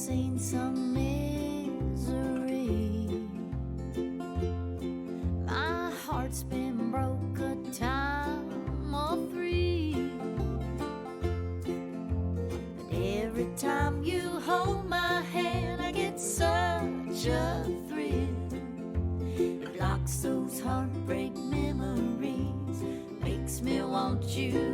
seen some misery. My heart's been broke a time or three. But every time you hold my hand, I get such a thrill. It blocks those heartbreak memories, makes me want you